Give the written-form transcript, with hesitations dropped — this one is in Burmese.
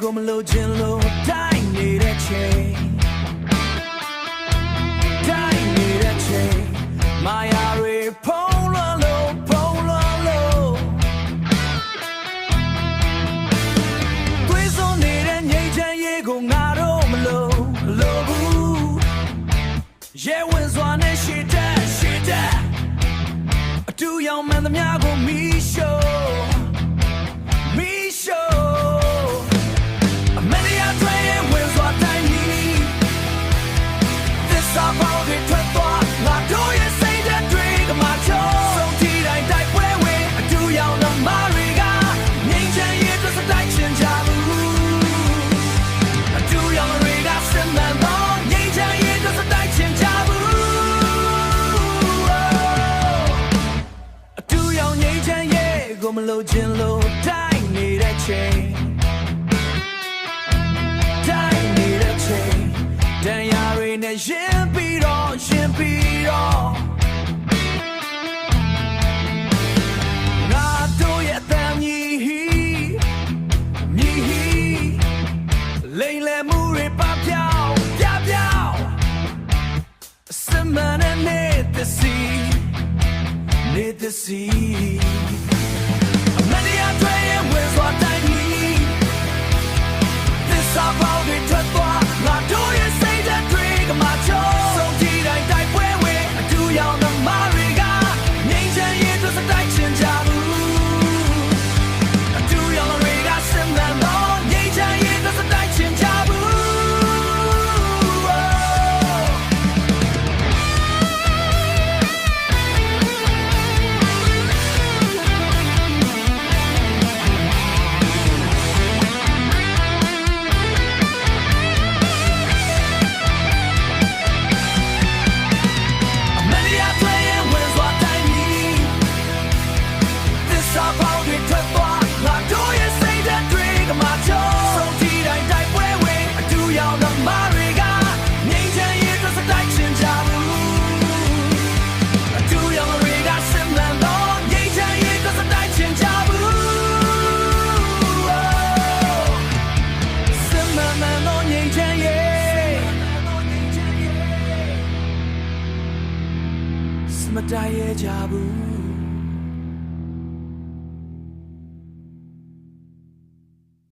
ကိုမလို့ခြင်းလို့တိုင်းနေတဲ့ချိန်တိုင်းနေတဲ့ချိန်မာယာတွေဖုံးလွှမ်းလို့သွေးစွန်းနေတဲ့ငြိမ်းချမ်းရေးကိုငါတို့မလို့ဘူးရဲဝင်စွာနဲ့ရှေ့တက်အတူရောက်မှန်သမျှကိုမီးရှို့အမေရိကန်တွေဝင်စွာတိုင်းပြီးသစ္စာပေါင်းတွေထွက်သွားငါတို့ရဲ့စိတ်ဓာတ်တွေကမှချုံဆုံးတီးတိုင်းတိုက်ပွဲဝင်အတူရောက်တဲ့မာရီကငြိမ်းချမ်းရေးအတွက်စတိုက်ချင်ကြဘူးအတူရောက်တွေကစင်မှန်တော့ငြိမ်းချမ်းရေးအတွက်စတိုက်ချင်ကြဘူးအတူရောက်ငြိမ်းချမ်းရေးကိုမလို့ခြင်းလို့တိုင်းနေတဲ့ချိန်တန်ရာတွေနဲ့ရင်ပြီးတော့ငါတို့ရဲ့အသံမြည်လိမ်လည်မှုတွေပပျောက်စမနဲ့နေသစီအမနီယာတွေဝင်စွာတိုင်းပြီးသစ္စာပေါင်းတွေထွက်သွားငါတို့ရဲ့စိတ်ဓာတ်တွေကမှချုံဆုံးတီးတိုင်းတိုက်ပွဲဝင်အတူရောက်တဲ့မာရီကငြိမ်းချမ်းရေးအတွက်စတိုက်ချင်ကြဘူးအတူရောက်တွေကစင်မှန်တော့ငြိမ်းချမ်းရေးအတွက်စတိုက်ချင်ကြဘူးမတည့်ရကြဘူး